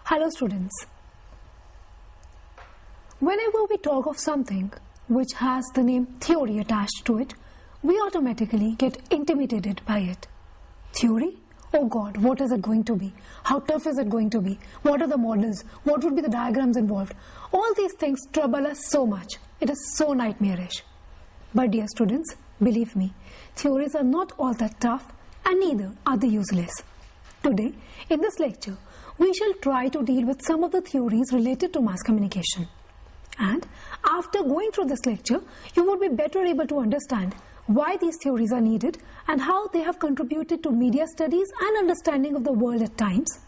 Hello students. Whenever we talk of something which has the name theory attached to it, we automatically get intimidated by it. Theory? Oh God, what is it going to be? How tough is it going to be? What are the models? What would be the diagrams involved? All these things trouble us so much. It is so nightmarish. But dear students, believe me, theories are not all that tough and neither are they useless. Today, in this lecture, we shall try to deal with some of the theories related to mass communication. And after going through this lecture, you would be better able to understand why these theories are needed and how they have contributed to media studies and understanding of the world at times.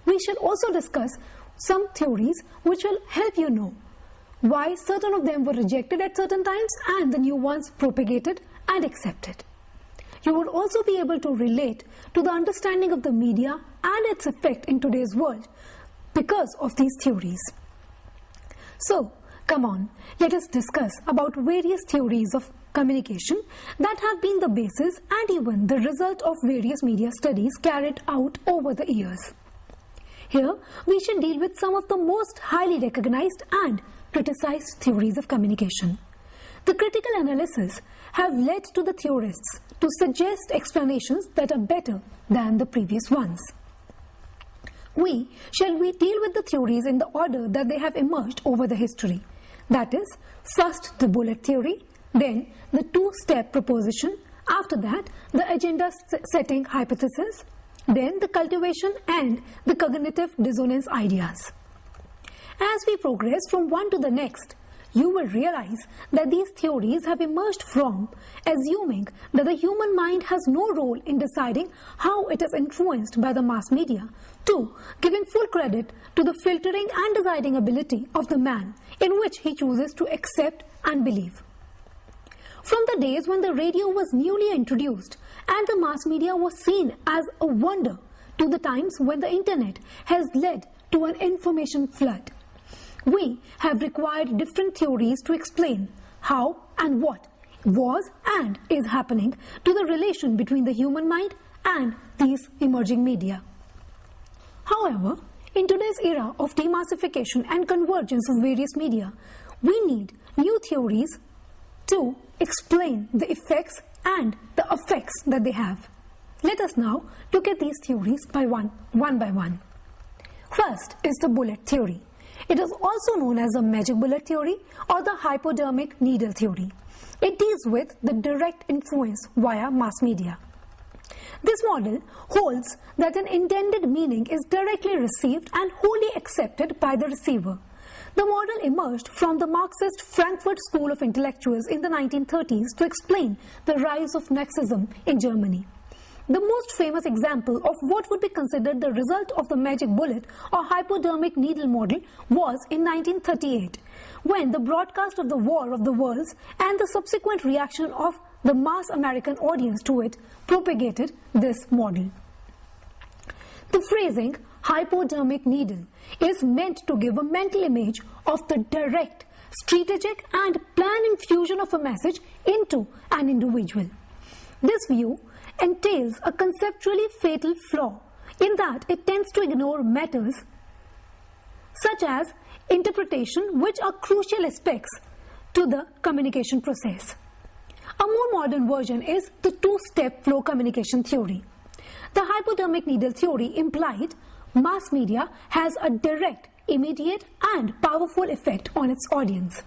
We shall also discuss some theories which will help you know why certain of them were rejected at certain times and the new ones propagated and accepted. You would also be able to relate to the understanding of the media and its effect in today's world because of these theories. So, come on, let us discuss about various theories of communication that have been the basis and even the result of various media studies carried out over the years. Here, we shall deal with some of the most highly recognized and criticized theories of communication. The critical analysis have led to the theorists to suggest explanations that are better than the previous ones. We shall deal with the theories in the order that they have emerged over the history. That is, first the bullet theory, then the two-step proposition, after that the agenda setting hypothesis, then the cultivation and the cognitive dissonance ideas. As we progress from one to the next, you will realize that these theories have emerged from assuming that the human mind has no role in deciding how it is influenced by the mass media, to giving full credit to the filtering and deciding ability of the man in which he chooses to accept and believe. From the days when the radio was newly introduced and the mass media was seen as a wonder, to the times when the internet has led to an information flood, we have required different theories to explain how and what was and is happening to the relation between the human mind and these emerging media. However, in today's era of demassification and convergence of various media, we need new theories to explain the effects and the effects that they have. Let us now look at these theories one by one. First is the bullet theory. It is also known as the magic bullet theory or the hypodermic needle theory. It deals with the direct influence via mass media. This model holds that an intended meaning is directly received and wholly accepted by the receiver. The model emerged from the Marxist Frankfurt School of Intellectuals in the 1930s to explain the rise of Nazism in Germany. The most famous example of what would be considered the result of the magic bullet or hypodermic needle model was in 1938, when the broadcast of the War of the Worlds and the subsequent reaction of the mass American audience to it propagated this model. The phrasing hypodermic needle is meant to give a mental image of the direct, strategic and planned infusion of a message into an individual. This view entails a conceptually fatal flaw in that it tends to ignore matters such as interpretation, which are crucial aspects to the communication process. A more modern version is the two-step flow communication theory. The hypodermic needle theory implied mass media has a direct, immediate and powerful effect on its audience.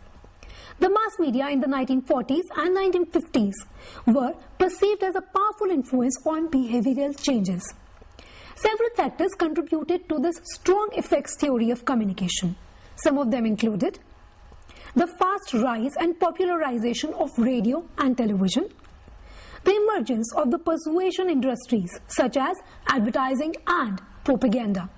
The mass media in the 1940s and 1950s were perceived as a powerful influence on behavioral changes. Several factors contributed to this strong effects theory of communication. Some of them included the fast rise and popularization of radio and television, the emergence of the persuasion industries such as advertising and propaganda.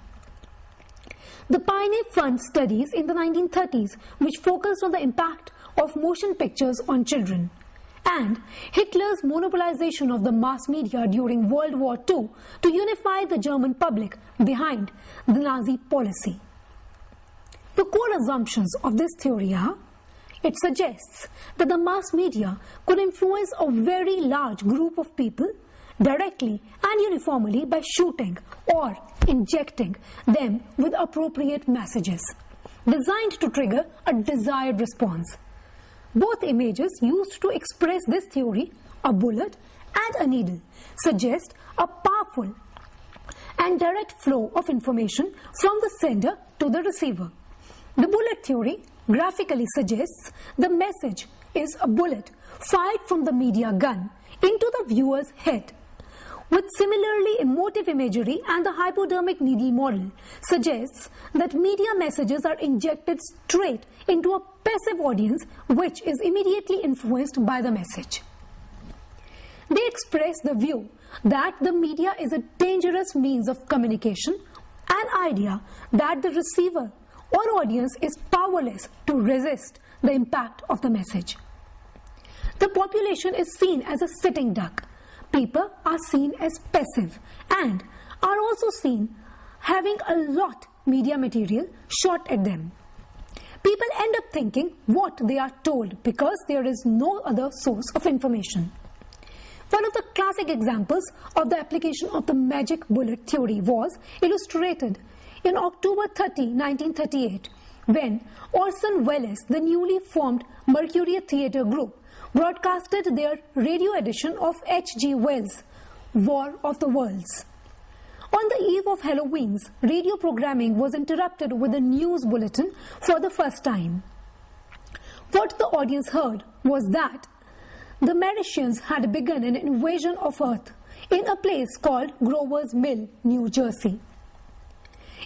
The Pioneer Fund studies in the 1930s which focused on the impact of motion pictures on children, and Hitler's monopolization of the mass media during World War II to unify the German public behind the Nazi policy. The core assumptions of this theory are: it suggests that the mass media could influence a very large group of people directly and uniformly by shooting or injecting them with appropriate messages designed to trigger a desired response. Both images used to express this theory, a bullet and a needle, suggest a powerful and direct flow of information from the sender to the receiver. The bullet theory graphically suggests the message is a bullet fired from the media gun into the viewer's head. With similarly emotive imagery, and the hypodermic needle model suggests that media messages are injected straight into a passive audience which is immediately influenced by the message. They express the view that the media is a dangerous means of communication, an idea that the receiver or audience is powerless to resist the impact of the message. The population is seen as a sitting duck. People are seen as passive and are also seen having a lot media material shot at them. People end up thinking what they are told because there is no other source of information. One of the classic examples of the application of the magic bullet theory was illustrated in October 30, 1938, when Orson Welles, the newly formed Mercury Theatre Group, broadcasted their radio edition of H.G. Wells' War of the Worlds. On the eve of Halloween's radio programming was interrupted with a news bulletin for the first time. What the audience heard was that the Martians had begun an invasion of Earth in a place called Grover's Mill, New Jersey.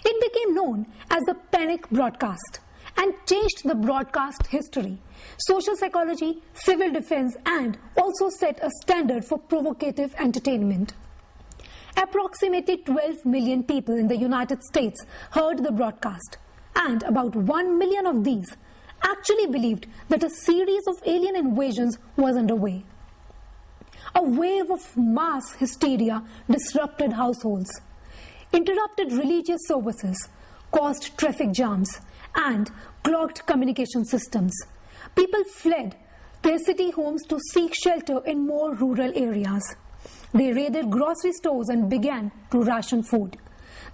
It became known as the Panic Broadcast and changed the broadcast history, social psychology, civil defense, and also set a standard for provocative entertainment. Approximately 12 million people in the United States heard the broadcast, and about 1 million of these actually believed that a series of alien invasions was underway. A wave of mass hysteria disrupted households, interrupted religious services, caused traffic jams, and clogged communication systems. People fled their city homes to seek shelter in more rural areas. They raided grocery stores and began to ration food.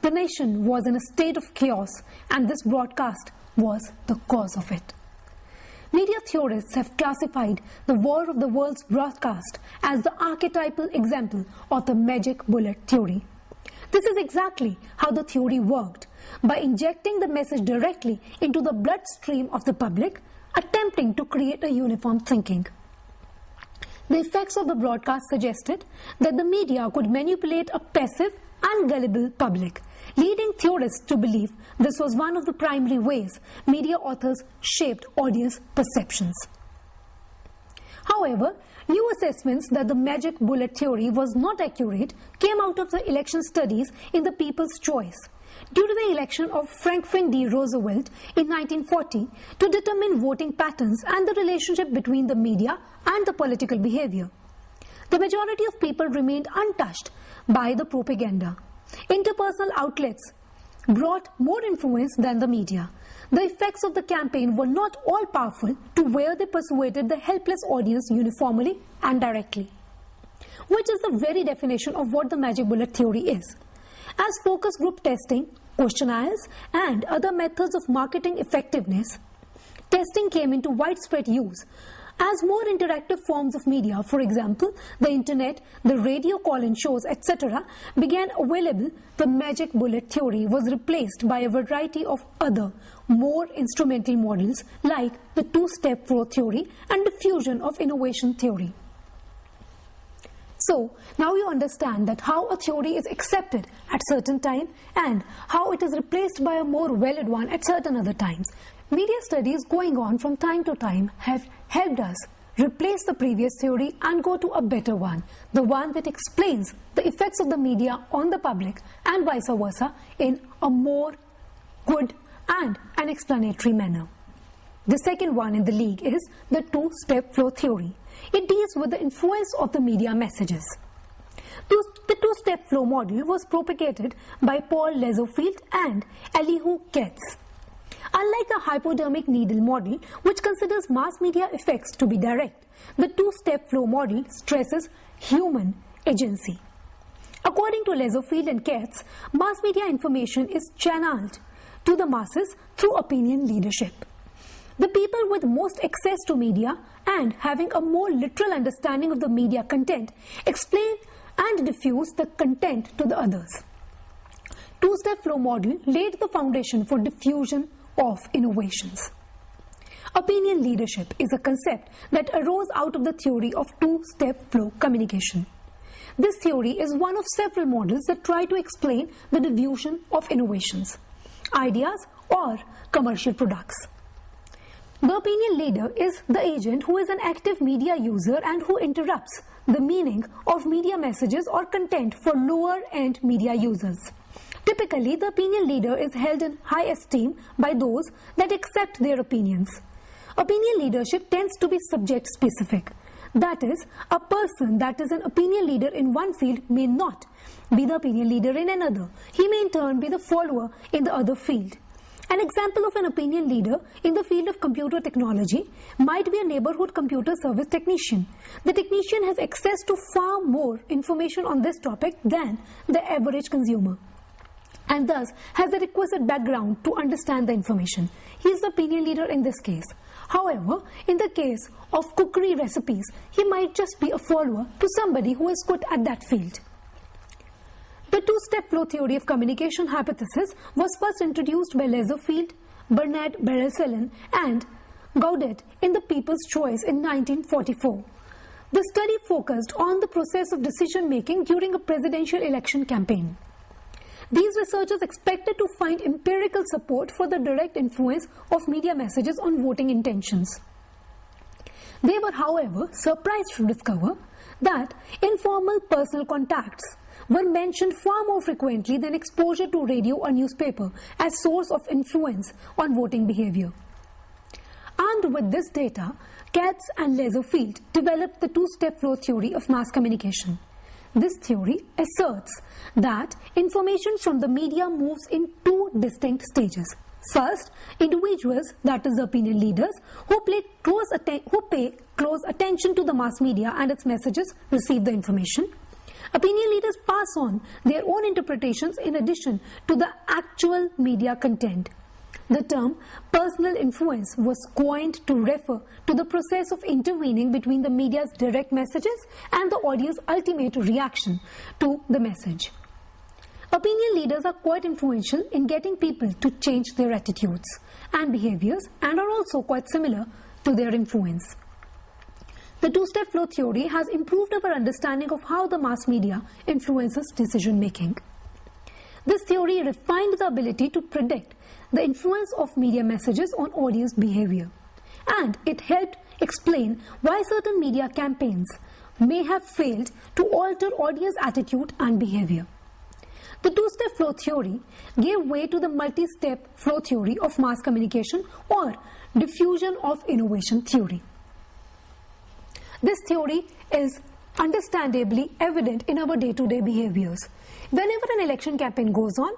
The nation was in a state of chaos, and this broadcast was the cause of it. Media theorists have classified the War of the Worlds broadcast as the archetypal example of the magic bullet theory. This is exactly how the theory worked, by injecting the message directly into the bloodstream of the public, attempting to create a uniform thinking. The effects of the broadcast suggested that the media could manipulate a passive and gullible public, leading theorists to believe this was one of the primary ways media authors shaped audience perceptions. However, new assessments that the magic bullet theory was not accurate came out of the election studies in the People's Choice due to the election of Franklin D. Roosevelt in 1940 to determine voting patterns and the relationship between the media and the political behavior. The majority of people remained untouched by the propaganda. Interpersonal outlets brought more influence than the media. The effects of the campaign were not all powerful to where they persuaded the helpless audience uniformly and directly, which is the very definition of what the magic bullet theory is. As focus group testing, questionnaires, and other methods of marketing effectiveness, testing came into widespread use. As more interactive forms of media, for example, the internet, the radio call-in shows, etc., began available, the magic bullet theory was replaced by a variety of other, more instrumental models like the two-step flow theory and diffusion of innovation theory. So, now you understand that how a theory is accepted at certain time and how it is replaced by a more valid one at certain other times. Media studies going on from time to time have helped us replace the previous theory and go to a better one, the one that explains the effects of the media on the public and vice versa in a more good and an explanatory manner. The second one in the league is the two-step flow theory. It deals with the influence of the media messages. The two-step flow model was propagated by Paul Lazarsfeld and Elihu Katz. Unlike the hypodermic needle model, which considers mass media effects to be direct, the two-step flow model stresses human agency. According to Lazarsfeld and Katz, mass media information is channeled to the masses through opinion leadership. The people with most access to media and having a more literal understanding of the media content explain and diffuse the content to the others. Two-step flow model laid the foundation for diffusion of innovations. Opinion leadership is a concept that arose out of the theory of two-step flow communication. This theory is one of several models that try to explain the diffusion of innovations, ideas, or commercial products. The opinion leader is the agent who is an active media user and who interrupts the meaning of media messages or content for lower-end media users. Typically, the opinion leader is held in high esteem by those that accept their opinions. Opinion leadership tends to be subject-specific. That is, a person that is an opinion leader in one field may not be the opinion leader in another. He may in turn be the follower in the other field. An example of an opinion leader in the field of computer technology might be a neighborhood computer service technician. The technician has access to far more information on this topic than the average consumer, and thus has the requisite background to understand the information. He is the opinion leader in this case. However, in the case of cookery recipes, he might just be a follower to somebody who is good at that field. The two-step flow theory of communication hypothesis was first introduced by Lazarsfeld, Bernard Berelsellen, and Gaudet in The People's Choice in 1944. The study focused on the process of decision-making during a presidential election campaign. These researchers expected to find empirical support for the direct influence of media messages on voting intentions. They were, however, surprised to discover that informal personal contacts were mentioned far more frequently than exposure to radio or newspaper as source of influence on voting behavior. Armed with this data, Katz and Lazarsfeld developed the two-step flow theory of mass communication. This theory asserts that information from the media moves in two distinct stages. First, individuals, that is the opinion leaders, who pay close attention to the mass media and its messages, receive the information. Opinion leaders pass on their own interpretations in addition to the actual media content. The term personal influence was coined to refer to the process of intervening between the media's direct messages and the audience's ultimate reaction to the message. Opinion leaders are quite influential in getting people to change their attitudes and behaviors and are also quite similar to their influence. The two-step flow theory has improved our understanding of how the mass media influences decision-making. This theory refined the ability to predict the influence of media messages on audience behavior, and it helped explain why certain media campaigns may have failed to alter audience attitude and behavior. The two-step flow theory gave way to the multi-step flow theory of mass communication or diffusion of innovation theory. This theory is understandably evident in our day-to-day behaviors. Whenever an election campaign goes on,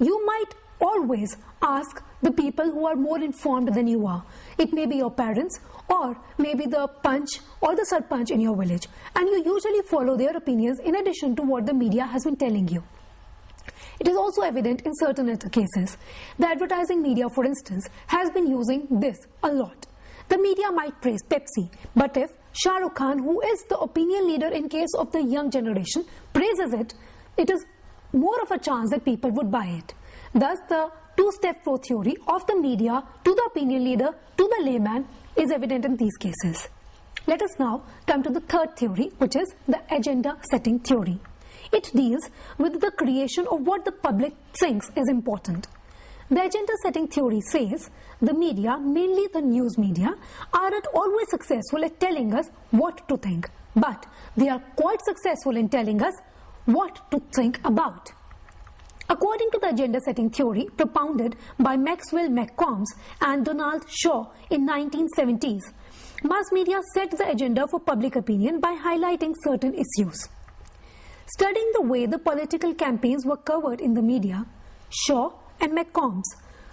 you might always ask the people who are more informed than you are. It may be your parents or maybe the panch or the sarpanch in your village, and you usually follow their opinions in addition to what the media has been telling you. It is also evident in certain other cases. The advertising media, for instance, has been using this a lot. The media might praise Pepsi, but if Shah Rukh Khan, who is the opinion leader in case of the young generation, praises it, it is more of a chance that people would buy it. Thus, the two-step flow theory of the media to the opinion leader to the layman is evident in these cases. Let us now come to the third theory, which is the agenda setting theory. It deals with the creation of what the public thinks is important. The agenda-setting theory says the media, mainly the news media, are not always successful at telling us what to think, but they are quite successful in telling us what to think about. According to the agenda-setting theory propounded by Maxwell McCombs and Donald Shaw in 1970s, mass media set the agenda for public opinion by highlighting certain issues. Studying the way the political campaigns were covered in the media, Shaw and McCombs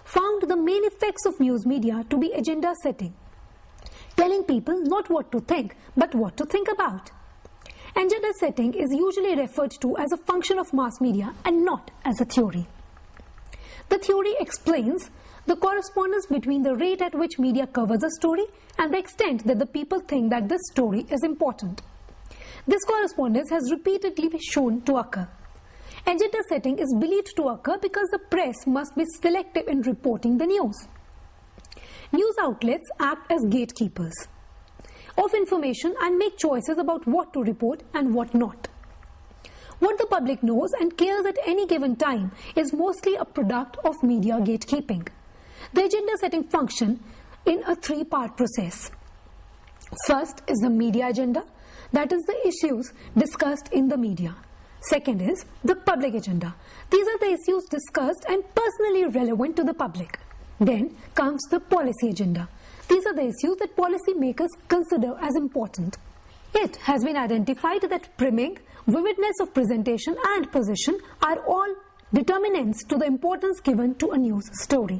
found the main effects of news media to be agenda setting, telling people not what to think, but what to think about. Agenda setting is usually referred to as a function of mass media and not as a theory. The theory explains the correspondence between the rate at which media covers a story and the extent that the people think that this story is important. This correspondence has repeatedly been shown to occur. Agenda setting is believed to occur because the press must be selective in reporting the news. News outlets act as gatekeepers of information and make choices about what to report and what not. What the public knows and cares at any given time is mostly a product of media gatekeeping. The agenda setting function in a three-part process. First is the media agenda, that is the issues discussed in the media. Second is the public agenda. These are the issues discussed and personally relevant to the public. Then comes the policy agenda. These are the issues that policymakers consider as important. It has been identified that priming, vividness of presentation and position are all determinants to the importance given to a news story.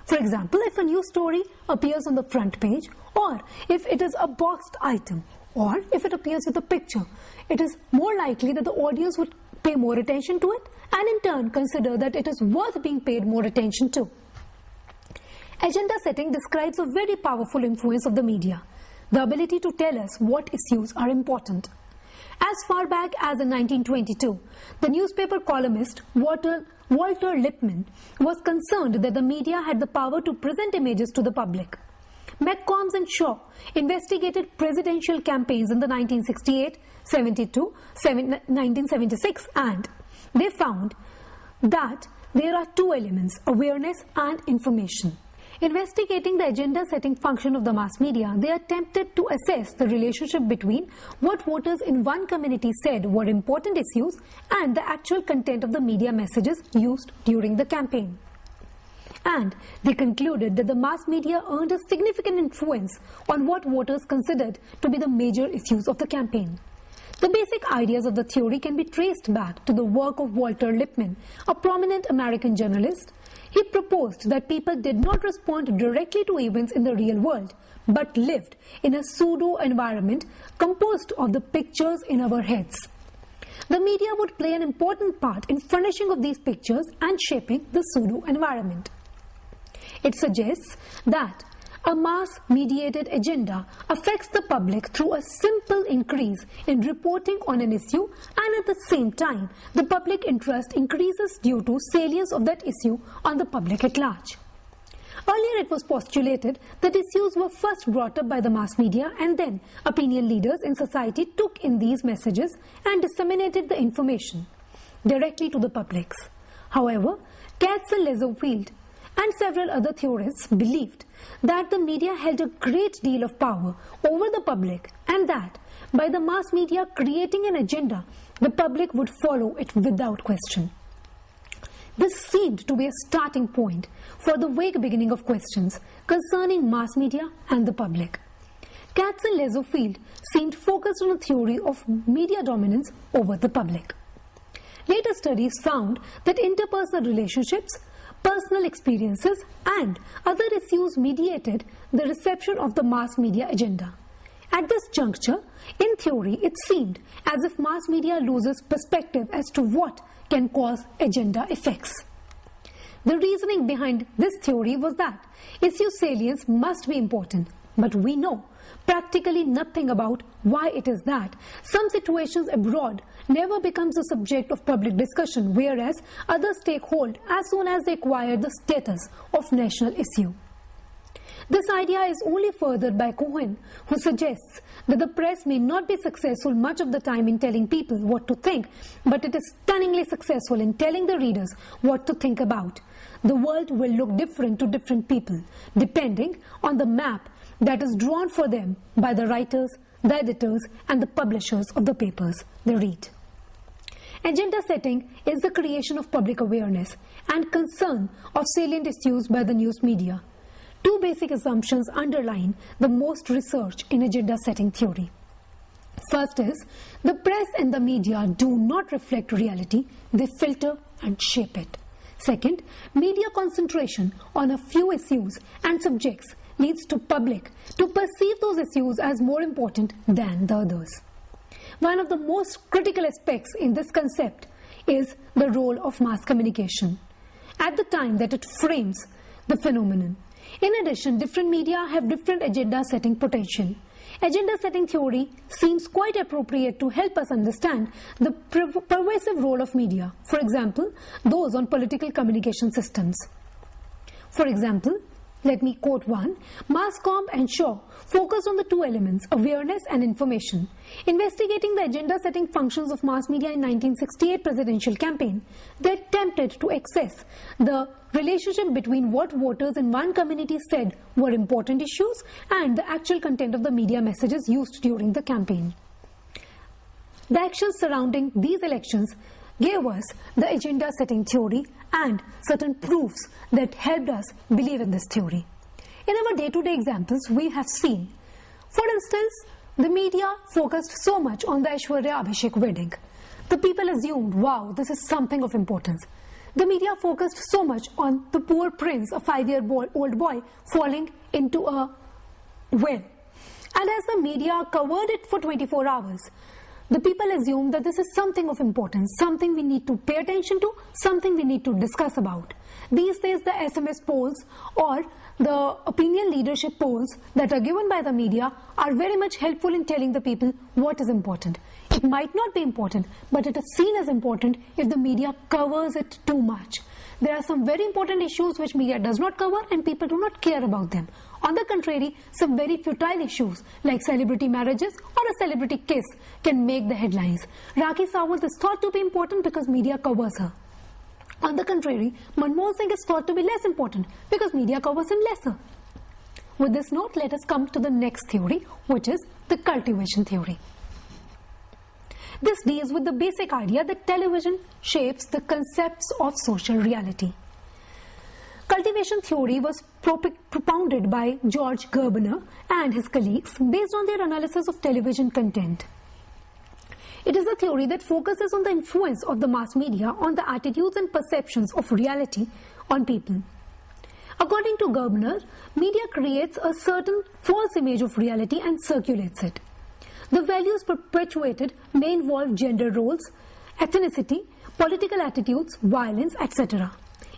For example, if a news story appears on the front page, or if it is a boxed item, or if it appears with a picture, it is more likely that the audience would pay more attention to it and in turn consider that it is worth being paid more attention to. Agenda setting describes a very powerful influence of the media, the ability to tell us what issues are important. As far back as in 1922, the newspaper columnist Walter Lippmann was concerned that the media had the power to present images to the public. McCombs and Shaw investigated presidential campaigns in the 1968, 72, 1976 and they found that there are two elements, awareness and information. Investigating the agenda-setting function of the mass media, they attempted to assess the relationship between what voters in one community said were important issues and the actual content of the media messages used during the campaign. And they concluded that the mass media earned a significant influence on what voters considered to be the major issues of the campaign. The basic ideas of the theory can be traced back to the work of Walter Lippmann, a prominent American journalist. He proposed that people did not respond directly to events in the real world, but lived in a pseudo-environment composed of the pictures in our heads. The media would play an important part in furnishing of these pictures and shaping the pseudo-environment. It suggests that a mass-mediated agenda affects the public through a simple increase in reporting on an issue, and at the same time, the public interest increases due to salience of that issue on the public at large. Earlier it was postulated that issues were first brought up by the mass media and then opinion leaders in society took in these messages and disseminated the information directly to the publics. However, Katzenellersfeld and several other theorists believed that the media held a great deal of power over the public and that by the mass media creating an agenda, the public would follow it without question. This seemed to be a starting point for the vague beginning of questions concerning mass media and the public. Katzenellersfeld seemed focused on a theory of media dominance over the public. Later studies found that interpersonal relationships, personal experiences and other issues mediated the reception of the mass media agenda. At this juncture, in theory, it seemed as if mass media loses perspective as to what can cause agenda effects. The reasoning behind this theory was that issue salience must be important, but we know practically nothing about why it is that some situations abroad never becomes a subject of public discussion, whereas others take hold as soon as they acquire the status of national issue. This idea is only furthered by Cohen, who suggests that the press may not be successful much of the time in telling people what to think, but it is stunningly successful in telling the readers what to think about. the world will look different to different people, depending on the map that is drawn for them by the writers, the editors, and the publishers of the papers they read. Agenda setting is the creation of public awareness and concern of salient issues by the news media. Two basic assumptions underline the most research in agenda setting theory. First is, the press and the media do not reflect reality, they filter and shape it. Second, media concentration on a few issues and subjects leads to public to perceive those issues as more important than the others. One of the most critical aspects in this concept is the role of mass communication at the time that it frames the phenomenon. In addition, different media have different agenda setting potential. Agenda setting theory seems quite appropriate to help us understand the pervasive role of media, for example, those on political communication systems. For example, let me quote one, Mascom and Shaw focused on the two elements, awareness and information. Investigating the agenda-setting functions of mass media in 1968 presidential campaign, they attempted to assess the relationship between what voters in one community said were important issues and the actual content of the media messages used during the campaign. The actions surrounding these elections gave us the agenda setting theory and certain proofs that helped us believe in this theory. In our day-to-day examples, we have seen, for instance, the media focused so much on the Aishwarya Abhishek wedding. The people assumed, wow, this is something of importance. The media focused so much on the poor prince, a 5-year-old boy, falling into a well. And as the media covered it for 24 hours, the people assume that this is something of importance, something we need to pay attention to, something we need to discuss about. These days, the SMS polls or the opinion leadership polls that are given by the media are very much helpful in telling the people what is important. It might not be important, but it is seen as important if the media covers it too much. There are some very important issues which media does not cover and people do not care about them. On the contrary, some very futile issues like celebrity marriages or a celebrity kiss can make the headlines. Rakhi Sawant is thought to be important because media covers her. On the contrary, Manmohan Singh is thought to be less important because media covers him lesser. With this note, let us come to the next theory, which is the cultivation theory. This deals with the basic idea that television shapes the concepts of social reality. Cultivation theory was propounded by George Gerbner and his colleagues based on their analysis of television content. It is a theory that focuses on the influence of the mass media on the attitudes and perceptions of reality on people. According to Gerbner, media creates a certain false image of reality and circulates it. The values perpetuated may involve gender roles, ethnicity, political attitudes, violence, etc.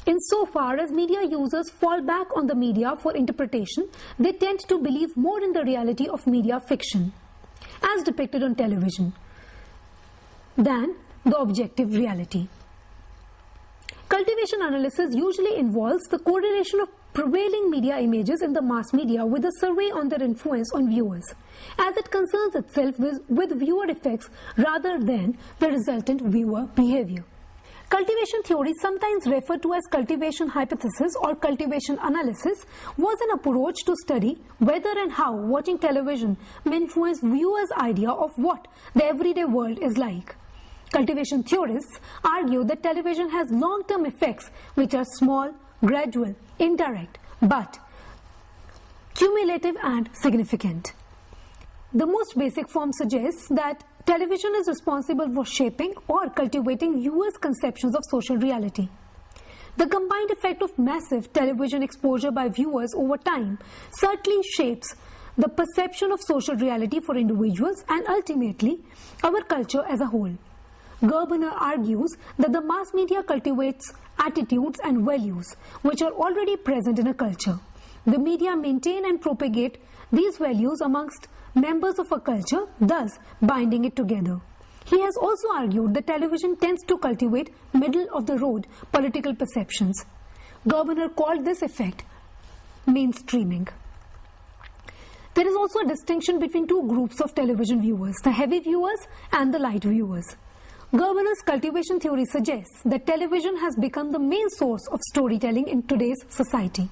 Insofar as media users fall back on the media for interpretation, they tend to believe more in the reality of media fiction, as depicted on television, than the objective reality. Cultivation analysis usually involves the correlation of prevailing media images in the mass media with a survey on their influence on viewers, as it concerns itself with viewer effects rather than the resultant viewer behavior. Cultivation theory, sometimes referred to as cultivation hypothesis or cultivation analysis, was an approach to study whether and how watching television may influence viewers' idea of what the everyday world is like. Cultivation theorists argue that television has long-term effects which are small, gradual, indirect, but cumulative and significant. The most basic form suggests that television is responsible for shaping or cultivating viewers' conceptions of social reality. The combined effect of massive television exposure by viewers over time certainly shapes the perception of social reality for individuals and ultimately our culture as a whole. Gerbner argues that the mass media cultivates attitudes and values which are already present in a culture. The media maintain and propagate these values amongst members of a culture, thus binding it together. He has also argued that television tends to cultivate middle-of-the-road political perceptions. Gerbner called this effect mainstreaming. There is also a distinction between two groups of television viewers, the heavy viewers and the light viewers. Gerberner's cultivation theory suggests that television has become the main source of storytelling in today's society.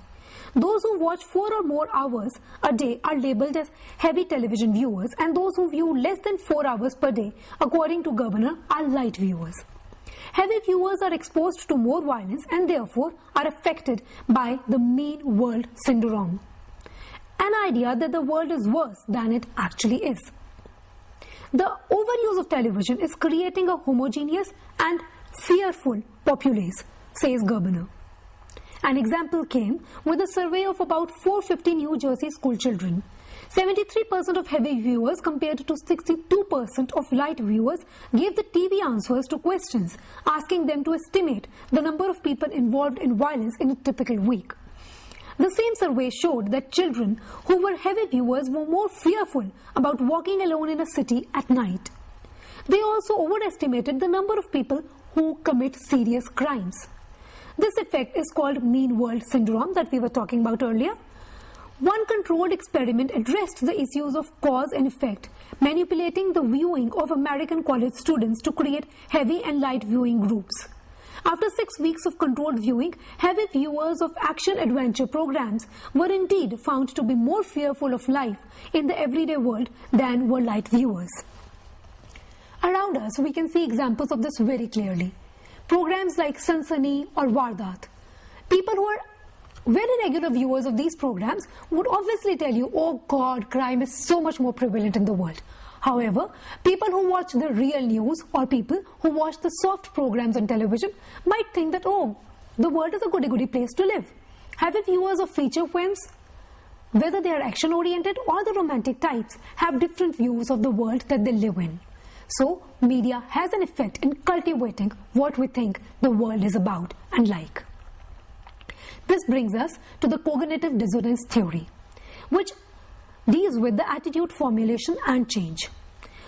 Those who watch 4 or more hours a day are labeled as heavy television viewers, and those who view less than 4 hours per day, according to Gerberner, are light viewers. Heavy viewers are exposed to more violence and therefore are affected by the mean world syndrome, an idea that the world is worse than it actually is. The overuse of television is creating a homogeneous and fearful populace, says Gerberner. An example came with a survey of about 450 New Jersey school children. 73% of heavy viewers compared to 62% of light viewers gave the TV answers to questions, asking them to estimate the number of people involved in violence in a typical week. The same survey showed that children who were heavy viewers were more fearful about walking alone in a city at night. They also overestimated the number of people who commit serious crimes. This effect is called mean world syndrome that we were talking about earlier. One controlled experiment addressed the issues of cause and effect, manipulating the viewing of American college students to create heavy and light viewing groups. After 6 weeks of controlled viewing, heavy viewers of action-adventure programs were indeed found to be more fearful of life in the everyday world than were light viewers. Around us, we can see examples of this very clearly. Programs like Sansani or Vardat. People who are very regular viewers of these programs would obviously tell you, oh God, crime is so much more prevalent in the world. However, people who watch the real news or people who watch the soft programs on television might think that, oh, the world is a goody-goody place to live. Heavy viewers of feature films, whether they are action-oriented or the romantic types, have different views of the world that they live in. So, media has an effect in cultivating what we think the world is about and like. This brings us to the cognitive dissonance theory, which deals with the attitude formulation and change.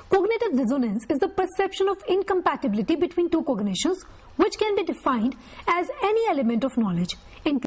Cognitive dissonance is the perception of incompatibility between two cognitions, which can be defined as any element of knowledge, including